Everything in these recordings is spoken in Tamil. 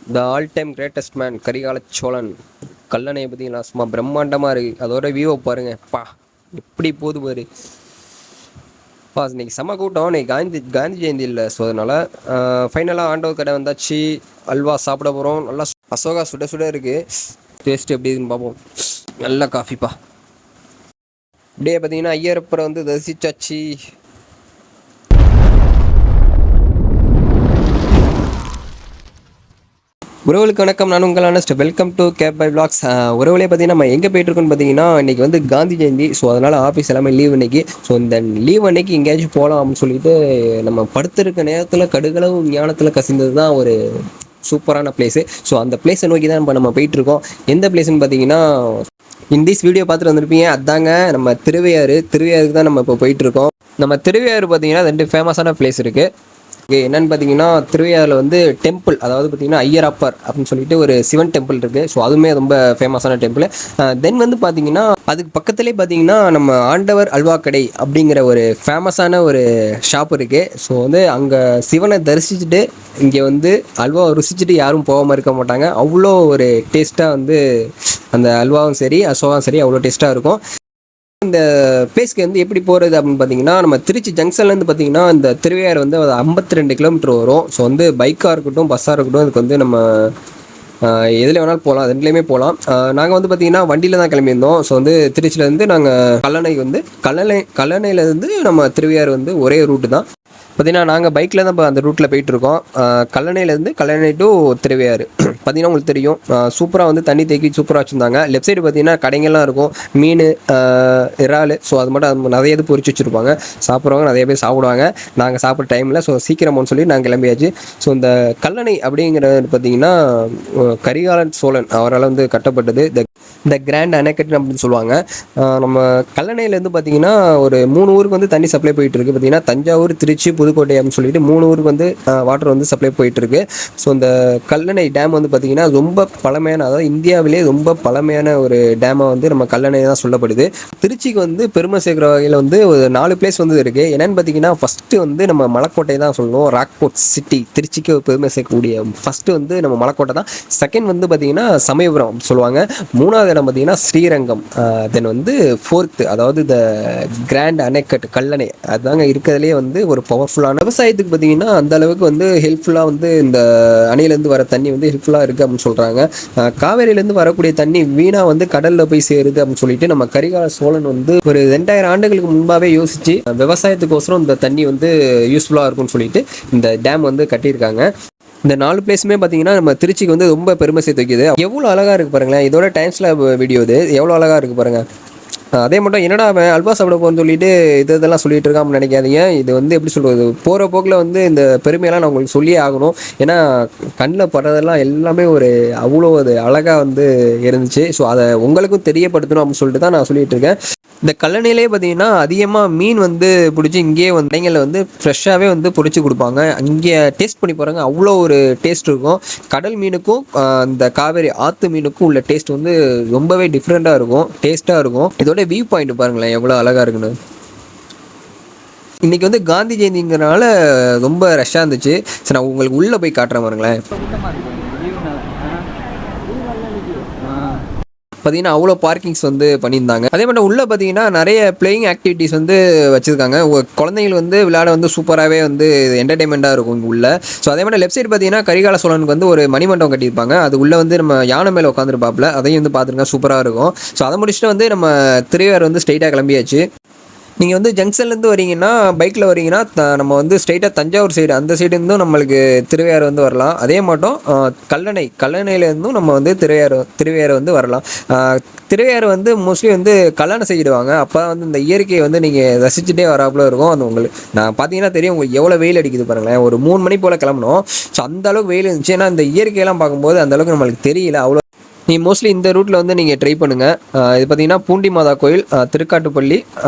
த all time greatest man Karikala Cholan கல்லணையை பார்த்தீங்களா சும்மா பிரம்மாண்டமாக இருக்குது. அதோட வியூவை பாருங்க பா, எப்படி போகுது பாரு பா. இன்னைக்கு செம்ம கூட்டம். இன்னைக்கு காந்தி ஜெயந்தி இல்லை, ஸோ அதனால் ஃபைனலாக ஆண்டவர் கடை வந்தாச்சு. அல்வா சாப்பிட போகிறோம். நல்லா அசோகா சுட சுட இருக்குது. டேஸ்ட் எப்படி இருக்குன்னு பார்ப்போம். நல்ல காஃபிப்பா. அப்படியே பார்த்தீங்கன்னா ஐயரப்பரை வந்து தரிசிச்சாச்சு. உறவுகளுக்கு வணக்கம், நான் உங்கள் அனஸ்ட். வெல்கம் டு கேப் பை விளாக்ஸ். உறவுகளே பார்த்தீங்கன்னா நம்ம எங்கே போயிட்டுருக்கோன்னு பார்த்தீங்கன்னா இன்றைக்கி வந்து காந்தி ஜெயந்தி. ஸோ அதனால் ஆஃபீஸ் எல்லாமே லீவ் இன்றைக்கி. ஸோ இந்த லீவ் அன்னைக்கு எங்கேயாச்சும் போகலாம் அப்படின்னு சொல்லிட்டு நம்ம படுத்திருக்க நேரத்தில் கடுகளவு ஞானத்தில் கசிந்தது தான் ஒரு சூப்பரான பிளேஸு. ஸோ அந்த பிளேஸை நோக்கி தான் இப்போ நம்ம போயிட்டுருக்கோம். எந்த பிளேஸ்ன்னு பார்த்தீங்கன்னா இந்திஸ் வீடியோ பார்த்துட்டு வந்திருப்பீங்க. அதாங்க நம்ம திருவையாருக்கு தான் நம்ம இப்போ போயிட்டுருக்கோம். நம்ம திருவையாறு பார்த்தீங்கன்னா 2 ஃபேமஸான பிளேஸ் இருக்குது. என்னன்னு பார்த்தீங்கன்னா திருவையாறில் வந்து டெம்பிள், அதாவது பார்த்தீங்கன்னா ஐயரப்பர் அப்படின்னு சொல்லிட்டு ஒரு சிவன் டெம்பிள் இருக்குது. ஸோ அதுவுமே ரொம்ப ஃபேமஸான டெம்பிள். தென் வந்து பார்த்தீங்கன்னா அதுக்கு பக்கத்துலேயே பார்த்தீங்கன்னா நம்ம ஆண்டவர் அல்வா கடை அப்படிங்கிற ஒரு ஃபேமஸான ஒரு ஷாப் இருக்குது. ஸோ வந்து அங்கே சிவனை தரிசிச்சுட்டு இங்கே வந்து அல்வா ருசிச்சுட்டு யாரும் போகாமல் இருக்க மாட்டாங்க. அவ்வளோ ஒரு டேஸ்ட்டாக வந்து அந்த அல்வாவும் சரி அசோகாவும் சரி அவ்வளோ டேஸ்ட்டாக இருக்கும். இந்த பிளேஸ்க்கு வந்து எப்படி போகிறது அப்படின்னு பார்த்தீங்கன்னா நம்ம திருச்சி ஜங்ஷன்லேருந்து பார்த்தீங்கன்னா இந்த திருவையாறு வந்து 52 கிலோமீட்டர் வரும். ஸோ வந்து பைக்காக இருக்கட்டும் பஸ்ஸாக இருக்கட்டும் அதுக்கு வந்து நம்ம எதில் வேணாலும் போகலாம், ரெண்டுலேயுமே போகலாம். நாங்கள் வந்து பார்த்திங்கன்னா வண்டியில் தான் கிளம்பியிருந்தோம். ஸோ வந்து திருச்சியிலேருந்து நாங்கள் கல்லணையிலேருந்து நம்ம திருவையாறு வந்து ஒரே ரூட்டு தான். பார்த்தீங்கன்னா நாங்கள் பைக்கில் தான் இப்போ அந்த ரூட்டில் போயிட்டுருக்கோம். கல்லணை டு திருவையாறு பார்த்தீங்கன்னா உங்களுக்கு தெரியும். சூப்பராக வந்து தண்ணி தேக்கி சூப்பராக வச்சுருந்தாங்க. லெஃப்ட் சைடு பார்த்தீங்கன்னா கடைங்கள்லாம் இருக்கும். மீன், இறால், ஸோ அது மட்டும் நிறைய இது பொரிச்சு வச்சுருப்பாங்க. சாப்பிட்றவங்க நிறைய பேர் சாப்பிடுவாங்க. நாங்கள் சாப்பிட்ற டைமில் ஸோ சீக்கிரமானு சொல்லி நாங்கள் கிளம்பியாச்சு. ஸோ இந்த கல்லணை அப்படிங்கிறது பார்த்திங்கன்னா கரிகாலன் சோழன் அவரால் வந்து கட்டப்பட்டது. இந்த கிராண்ட் அணைக்கட்டு அப்படின்னு சொல்லுவாங்க. நம்ம கல்லணையிலேருந்து பார்த்திங்கன்னா ஒரு 3 ஊருக்கு வந்து தண்ணி சப்ளை போயிட்டுருக்கு. பார்த்திங்கன்னா தஞ்சாவூர், திருச்சி, புதுக்கோட்டை அப்படின்னு சொல்லிட்டு 3 ஊருக்கு வந்து வாட்டர் வந்து சப்ளை போயிட்டுருக்கு. ஸோ இந்த கல்லணை டேம் வந்து பார்த்திங்கன்னா ரொம்ப பழமையான, அதாவது இந்தியாவிலே ரொம்ப பழமையான ஒரு டேமாக வந்து நம்ம கல்லணை தான் சொல்லப்படுது. திருச்சிக்கு வந்து பெருமை சேர்க்குற வகையில் வந்து ஒரு 4 பிளேஸ் வந்து இருக்குது. என்னென்னு பார்த்திங்கன்னா ஃபஸ்ட்டு வந்து நம்ம மலைக்கோட்டை தான் சொல்லணும். ராக்போர்ட் சிட்டி திருச்சிக்கு பெருமை சேர்க்கக்கூடிய ஃபஸ்ட்டு வந்து நம்ம மலைக்கோட்டை தான். செகண்ட் வந்து பார்த்திங்கன்னா சமயபுரம் சொல்லுவாங்க. 3வது இடம் பார்த்திங்கன்னா ஸ்ரீரங்கம். தென் வந்து 4th அதாவது இந்த கிராண்ட் அணைக்கட்டு கல்லணை, அதுதாங்க இருக்கிறதுலே வந்து ஒரு பவர்ஃபுல்லான விவசாயத்துக்கு பார்த்திங்கன்னா அந்த அளவுக்கு வந்து ஹெல்ப்ஃபுல்லாக வந்து இந்த அணையிலேருந்து வர தண்ணி வந்து ஹெல்ப்ஃபுல்லாக இருக்குது அப்படின்னு சொல்கிறாங்க. காவேரியிலேருந்து வரக்கூடிய தண்ணி வீணாக வந்து கடலில் போய் சேருது அப்படின்னு சொல்லிட்டு நம்ம கரிகால சோழன் வந்து ஒரு 2000 ஆண்டுகளுக்கு முன்பாகவே யோசித்து விவசாயத்துக்கோசரம் இந்த தண்ணி வந்து யூஸ்ஃபுல்லாக இருக்கும்னு சொல்லிட்டு இந்த டேம் வந்து கட்டியிருக்காங்க. இந்த 4 பிளேஸுமே பார்த்தீங்கன்னா நம்ம திருச்சிக்கு வந்து ரொம்ப பெருமை சேர்த்து வைக்குது. எவ்வளோ அழகாக இருக்குது பாருங்களேன். இதோட டைம் ஸ்லாப் வீடியோ இது எவ்வளோ அழகாக இருக்குது பாருங்கள். அதே மட்டும் என்னடா அவன் அல்வா சாப்பிட போகணும்னு சொல்லிட்டு இதெல்லாம் சொல்லிட்டு இருக்கான்னு நினைக்காதீங்க. இது வந்து எப்படி சொல்கிறது, போகிற போக்கில் வந்து இந்த பெருமையெல்லாம் நான் உங்களுக்கு சொல்லியே ஆகணும். ஏன்னா கண்ணில் படுறதெல்லாம் எல்லாமே ஒரு அவ்வளோ அது அழகாக வந்து இருந்துச்சு. ஸோ அதை உங்களுக்கும் தெரியப்படுத்தணும் அப்படின்னு சொல்லிட்டு தான் நான் சொல்லிகிட்டு இருக்கேன். இந்த கல்லணையிலே பார்த்தீங்கன்னா அதிகமாக மீன் வந்து பிடிச்சி இங்கேயே வந்து கடைகளில் வந்து ஃப்ரெஷ்ஷாகவே வந்து பொரிச்சு கொடுப்பாங்க. இங்கே டேஸ்ட் பண்ணி பாருங்கள், அவ்வளோ ஒரு டேஸ்ட் இருக்கும். கடல் மீனுக்கும் இந்த காவேரி ஆற்று மீனுக்கும் உள்ள டேஸ்ட் வந்து ரொம்பவே டிஃப்ரெண்ட்டாக இருக்கும், டேஸ்ட்டாக இருக்கும். இதோட வியூ பாயிண்ட் பாருங்களேன் எவ்வளோ அழகாக இருக்குன்னு. இன்றைக்கி வந்து காந்தி ஜெயந்திங்கிறனால ரொம்ப ரஷ்ஷாக இருந்துச்சு. சரி நான் உங்களுக்கு உள்ளே போய் காட்டுறேன் பாருங்களேன். பார்த்தீங்கன்னா அவ்வளோ பார்க்கிங்ஸ் வந்து பண்ணியிருந்தாங்க. அதே மாதிரி உள்ளே பார்த்தீங்கன்னா நிறைய பிளேயிங் ஆக்டிவிட்டீஸ் வந்து வச்சுருக்காங்க. குழந்தைகள் வந்து விளையாட வந்து சூப்பராகவே வந்து என்டர்டைன்மெண்ட்டாக இருக்கும் இங்கே உள்ள. ஸோ அதே மாதிரி லெஃப்ட் சைடு பார்த்தீங்கன்னா கரிகால சோழனுக்கு வந்து ஒரு மணிமண்டபம் கட்டியிருப்பாங்க. அது உள்ளே வந்து நம்ம யானை மேலே உட்காந்துருப்பாப்புல, அதையும் வந்து பார்த்துருங்க, சூப்பராக இருக்கும். ஸோ அதை முடிச்சுட்டு வந்து நம்ம திருவையாறு வந்து ஸ்ட்ரெயிட்டாக கிளம்பியாச்சு. நீங்கள் வந்து ஜங்ஷன்லேருந்து வரீங்கன்னா பைக்கில் வரீங்கன்னா நம்ம வந்து ஸ்ட்ரெயிட்டாக தஞ்சாவூர் சைடு அந்த சைடு இருந்தும் நம்மளுக்கு திருவையாறு வந்து வரலாம். அதே மட்டும் கல்லணையிலேருந்தும் நம்ம வந்து திருவையாறு வந்து வரலாம். திருவையாறு வந்து மோஸ்ட்லி வந்து கல்லணை செய்யிடுவாங்க. அப்போ வந்து இந்த இயற்கையை வந்து நீங்கள் ரசிச்சுட்டே வராப்புல இருக்கும். அந்த உங்களுக்கு நான் பார்த்தீங்கன்னா தெரியும் உங்களுக்கு எவ்வளோ வெயில் அடிக்குது பாருங்களேன். ஒரு 3 மணி போல் கிளம்பணும். ஸோ அந்த அளவுக்கு வெயில் இருந்துச்சு. ஏன்னா இந்த இயற்கையெல்லாம் பார்க்கும்போது அந்தளவுக்கு நம்மளுக்கு தெரியல. அவ்வளோ மோஸ்ட்லி இந்த ரூட்டில் வந்து நீங்கள் ட்ரை பண்ணுங்கள். இது பார்த்தீங்கன்னா பூண்டி மாதா கோயில், திருக்காட்டுப்பள்ளி,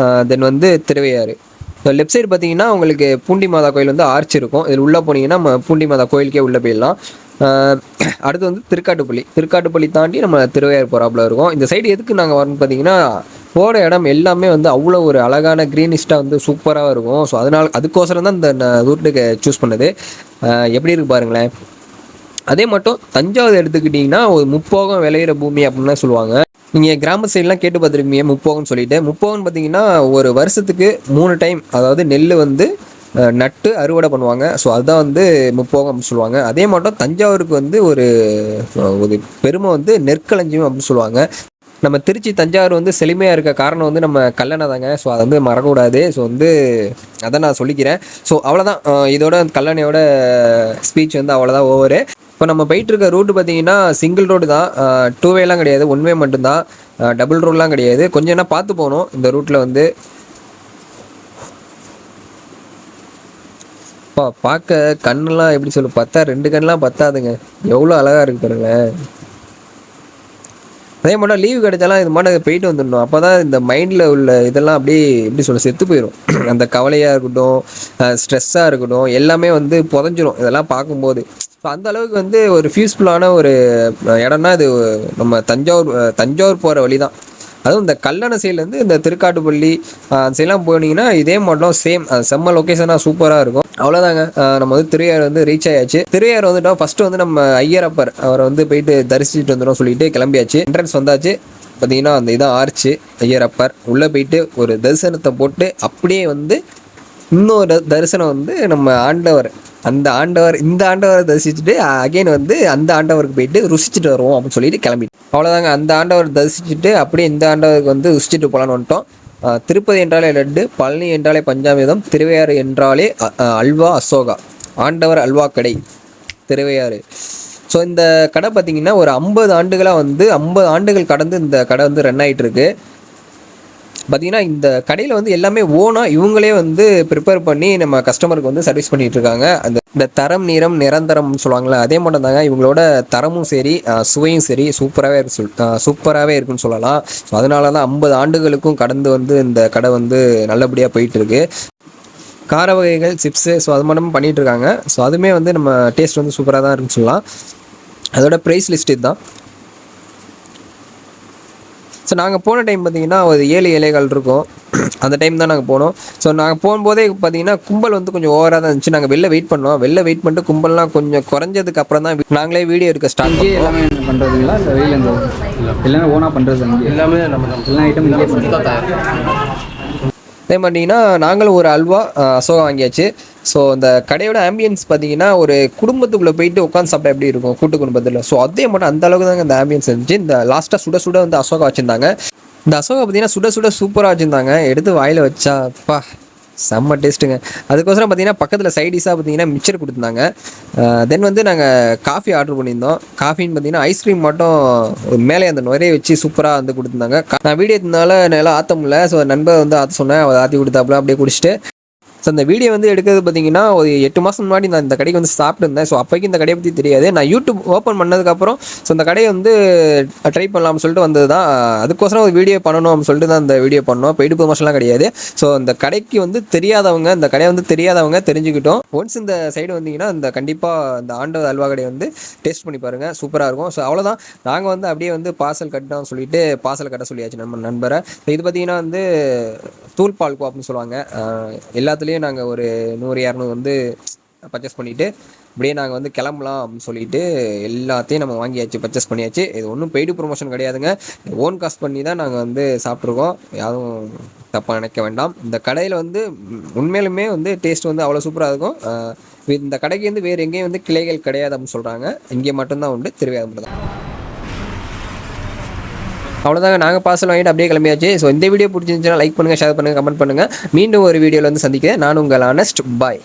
தென் வந்து திருவையாறு. லெஃப்ட் சைடு பார்த்தீங்கன்னா உங்களுக்கு பூண்டி மாதா கோயில் வந்து ஆர்ச் இருக்கும். இதில் உள்ளே போனீங்கன்னா நம்ம பூண்டி மாதா கோயிலுக்கே உள்ளே போயிடலாம். அடுத்து வந்து திருக்காட்டுப்பள்ளி தாண்டி நம்ம திருவையாறு போகிறாப்புல இருக்கும். இந்த சைடு எதுக்கு நாங்கள் வரணும்னு பார்த்தீங்கன்னா போகிற இடம் எல்லாமே வந்து அவ்வளோ ஒரு அழகான க்ரீனிஸ்டாக வந்து சூப்பராக இருக்கும். ஸோ அதுக்கோசரம் தான் இந்த ரூட்டுக்கு சூஸ் பண்ணது. எப்படி இருக்கு பாருங்களேன். அதே மட்டும் தஞ்சாவூர் எடுத்துக்கிட்டிங்கன்னா ஒரு முப்போகம் விளையிற பூமி அப்படின்னு சொல்லுவாங்க. நீங்கள் கிராம சைட்லாம் கேட்டு பார்த்துருப்பீங்க முப்போகம்னு சொல்லிட்டு. முப்போகம்னு பார்த்தீங்கன்னா ஒரு வருஷத்துக்கு 3 டைம் அதாவது நெல் வந்து நட்டு அறுவடை பண்ணுவாங்க. ஸோ அதுதான் வந்து முப்போகம் அப்படின்னு சொல்லுவாங்க. அதே மட்டும் தஞ்சாவூருக்கு வந்து ஒரு ஒரு பெருமை வந்து நெற்களஞ்சியம் அப்படின்னு சொல்லுவாங்க. நம்ம திருச்சி தஞ்சாவூர் வந்து செழுமையாக இருக்க காரணம் வந்து நம்ம கல்லணை தாங்க. ஸோ அதை வந்து மறக்கக்கூடாது. ஸோ வந்து அதை நான் சொல்லிக்கிறேன். ஸோ அவ்வளோதான், இதோட கல்லணையோட ஸ்பீச் வந்து அவ்வளோதான் ஓவரு. இப்போ நம்ம போயிட்டு இருக்க ரூட்டு பார்த்தீங்கன்னா சிங்கிள் ரோடு தான், 2 வேலாம் கிடையாது, 1 வே மட்டும்தான், டபுள் ரோடெலாம் கிடையாது. கொஞ்சம் என்ன பார்த்து போகணும் இந்த ரூட்டில் வந்து. பார்க்க கண்ணெல்லாம் எப்படி சொல்ல பார்த்தா 2 கண்ணெலாம் பத்தாதுங்க, எவ்வளோ அழகாக இருக்கு பாருங்களேன். அதே மட்டும் லீவு கிடைச்சாலாம் இது மாதிரி போயிட்டு வந்துடணும். அப்போ தான் இந்த மைண்டில் உள்ள இதெல்லாம் அப்படியே எப்படி சொல்ல செத்து போயிடும். அந்த கவலையாக இருக்கட்டும், ஸ்ட்ரெஸ்ஸாக இருக்கட்டும், எல்லாமே வந்து புதஞ்சிரும் இதெல்லாம் பார்க்கும்போது. ஸோ அந்த அளவுக்கு வந்து ஒரு ஃபியூஸ்ஃபுல்லான ஒரு இடம்னா இது நம்ம தஞ்சாவூர் போகிற வழி தான். அதுவும் இந்த கல்லணை சைட்லேருந்து இந்த திருக்காட்டுப்பள்ளி அந்த சைட்லாம் போனீங்கன்னா இதே மட்டும் சேம் செம்ம லொக்கேஷனாக சூப்பராக இருக்கும். அவ்வளோதாங்க, நம்ம வந்து திருவையாறு வந்து ரீச் ஆயாச்சு. திருவையாறு வந்துட்டோம். ஃபஸ்ட்டு வந்து நம்ம ஐயரப்பர் அவரை வந்து போயிட்டு தரிசிச்சுட்டு வந்துடும் சொல்லிட்டு கிளம்பியாச்சு. என்ட்ரன்ஸ் வந்தாச்சு. பார்த்தீங்கன்னா அந்த இதான் ஆர்ச்சு ஐயரப்பர். உள்ளே போயிட்டு ஒரு தரிசனத்தை போட்டு அப்படியே வந்து இன்னொரு தரிசனம் வந்து நம்ம ஆண்டவர் இந்த ஆண்டவரை தரிசிச்சுட்டு அகைன் வந்து அந்த ஆண்டவருக்கு போயிட்டு ருசிச்சுட்டு வருவோம் அப்படின்னு சொல்லிட்டு கிளம்பிட்டு அவ்வளோதாங்க. அந்த ஆண்டவர் தரிசிச்சுட்டு அப்படியே இந்த ஆண்டவருக்கு வந்து ருசிச்சுட்டு போகலான்னு வந்துட்டோம். திருப்பதி என்றாலே லட்டு, பழனி என்றாலே பஞ்சாமிர்தம், திருவையாறு என்றாலே அல்வா அசோகா, ஆண்டவர் அல்வா கடை திருவையாறு. ஸோ இந்த கடை பார்த்திங்கன்னா ஒரு 50 ஆண்டுகளாக வந்து 50 ஆண்டுகள் கடந்து இந்த கடை வந்து ரன் ஆகிட்டு இருக்கு. பார்த்திங்கன்னா இந்த கடையில் வந்து எல்லாமே ஓனாக இவங்களே வந்து ப்ரிப்பேர் பண்ணி நம்ம கஸ்டமருக்கு வந்து சர்வீஸ் பண்ணிகிட்டு இருக்காங்க. இந்த தரம் நீரம் நிரந்தரம்னு சொல்லுவாங்களே அதே மட்டும் தாங்க. இவங்களோட தரமும் சரி சுவையும் சரி சூப்பராகவே இருக்குன்னு சொல்லலாம். ஸோ அதனால தான் 50 ஆண்டுகளுக்கும் கடந்து வந்து இந்த கடை வந்து நல்லபடியாக போயிட்டுருக்கு. கார வகைகள், சிப்ஸு, ஸோ அது மட்டும் பண்ணிகிட்ருக்காங்க. ஸோ அதுவுமே வந்து நம்ம டேஸ்ட் வந்து சூப்பராக தான் இருக்குன்னு சொல்லலாம். அதோட ப்ரைஸ் லிஸ்ட் இதுதான். ஸோ நாங்கள் போன டைம் பார்த்திங்கன்னா ஒரு 7 இலைகள் இருக்கும். அந்த டைம் தான் நாங்கள் போனோம். ஸோ நாங்கள் போகும்போதே பார்த்திங்கன்னா கும்பல் வந்து கொஞ்சம் ஓவராக தான் இருந்துச்சு. நாங்கள் வெளில வெயிட் பண்ணிட்டு கும்பல்லாம் கொஞ்சம் குறைஞ்சதுக்கு அப்புறம் தான் நாங்களே வீடியோ எடுக்க ஸ்டார்ட் பண்ணி. எல்லாமே பண்ணுறதுங்களா இல்லை வெளியில் எல்லாமே ஓனாக பண்ணுறது? எல்லாமே நம்ம எல்லா ஐட்டம் அதே மாதிரிங்கன்னா நாங்களும் ஒரு அல்வா அசோகா வாங்கியாச்சு. ஸோ இந்த கடையோட ஆம்பியன்ஸ் பார்த்தீங்கன்னா ஒரு குடும்பத்துக்குள்ளே போயிட்டு உட்காந்து சாப்பிட்டா எப்படி இருக்கும் கூட்டு குடும்பத்தில். ஸோ அதே மட்டும் அந்த அளவுக்கு தாங்க இந்த ஆம்பியன்ஸ் இருந்துச்சு. இந்த லாஸ்ட்டாக சுட வந்து அசோகா வச்சுருந்தாங்க. இந்த அசோகா பார்த்தீங்கன்னா சுட சூப்பராக வச்சுருந்தாங்க. எடுத்து வாயில் வச்சா அப்பா செம்ம டேஸ்ட்டுங்க. அதுக்கோசரம் பார்த்தீங்கன்னா பக்கத்தில் சைடிஷாக பார்த்தீங்கன்னா மிக்சர் கொடுத்துருந்தாங்க. தென் வந்து நாங்கள் காஃபி ஆர்டர் பண்ணியிருந்தோம். காஃபின்னு பார்த்தீங்கன்னா ஐஸ்கிரீம் மட்டும் மேலே அந்த நுரைய வச்சு சூப்பராக வந்து கொடுத்துருந்தாங்க. நான் வீடியோ எடுத்தனால நல்லா ஆற்ற முடியல. ஸோ நண்பர் வந்து ஆற்ற சொன்னேன், அவர் ஆற்றி கொடுத்தாப்புல அப்படியே குடிச்சிட்டு. ஸோ அந்த வீடியோ வந்து எடுக்கிறது பார்த்தீங்கன்னா ஒரு 8 மாதம் முன்னாடி நான் இந்த கடைக்கு வந்து சாப்பிட்டுருந்தேன். ஸோ அப்போக்கி இந்த கடையை பற்றி தெரியாது. நான் யூடியூப் ஓப்பன் பண்ணதுக்கப்புறம் ஸோ இந்த கடையை வந்து ட்ரை பண்ணலாம்னு சொல்லிட்டு வந்தது தான். அதுக்கோசரம் ஒரு வீடியோ பண்ணணும் அப்படின்னு சொல்லிட்டு தான் இந்த வீடியோ பண்ணோம். பெய்டு ப்ரமோஷன்லாம் கிடையாது. ஸோ இந்த கடைக்கு வந்து இந்த கடையை வந்து தெரியாதவங்க தெரிஞ்சுக்கிட்டோம். ஒன்ஸ் இந்த சைடு வந்தீங்கன்னா இந்த கண்டிப்பாக இந்த ஆண்டவர் அல்வா கடையை வந்து டேஸ்ட் பண்ணி பாருங்கள், சூப்பராக இருக்கும். ஸோ அவ்வளோதான், நாங்கள் வந்து அப்படியே வந்து பார்சல் கட்டோம்னு சொல்லிட்டு பார்சல் கட்ட சொல்லியாச்சு நம்ம நண்பரை. இது பார்த்தீங்கன்னா வந்து தூள் பால்கோ அப்படின்னு சொல்லுவாங்க. எல்லாத்துலேயும் நாங்கள் ஒரு 100-200 வந்து பர்ச்சேஸ் பண்ணிவிட்டு அப்படியே நாங்கள் வந்து கிளம்பலாம் அப்படின்னு சொல்லிட்டு எல்லாத்தையும் நம்ம வாங்கியாச்சு, பர்ச்சேஸ் பண்ணியாச்சு. இது ஒன்றும் பெய்டு ப்ரொமோஷன் கிடையாதுங்க, ஓன் காஸ்ட் பண்ணி தான் நாங்கள் வந்து சாப்பிட்ருக்கோம். யாரும் தப்பாக நினைக்க வேண்டாம். இந்த கடையில் வந்து உண்மையிலுமே வந்து டேஸ்ட் வந்து அவ்வளோ சூப்பராக இருக்கும். இந்த கடைக்கு வந்து வேறு எங்கேயும் வந்து கிளைகள் கிடையாது அப்படின்னு சொல்கிறாங்க. இங்கே மட்டும்தான் உண்டு, திருவையாறு மட்டும் தான். அவ்வளோதாங்க, நாங்கள் பார்சல் வாங்கிட்டு அப்படியே கிளம்பியாச்சு. ஸோ இந்த வீடியோ பிடிச்சிருந்துச்சுன்னா லைக் பண்ணுங்கள், ஷேர் பண்ணுங்கள், கமெண்ட் பண்ணுங்கள். மீண்டும் ஒரு வீடியோவில் வந்து சந்திக்கிறேன். நான் உங்கள் ஆனஸ்ட் பாய்.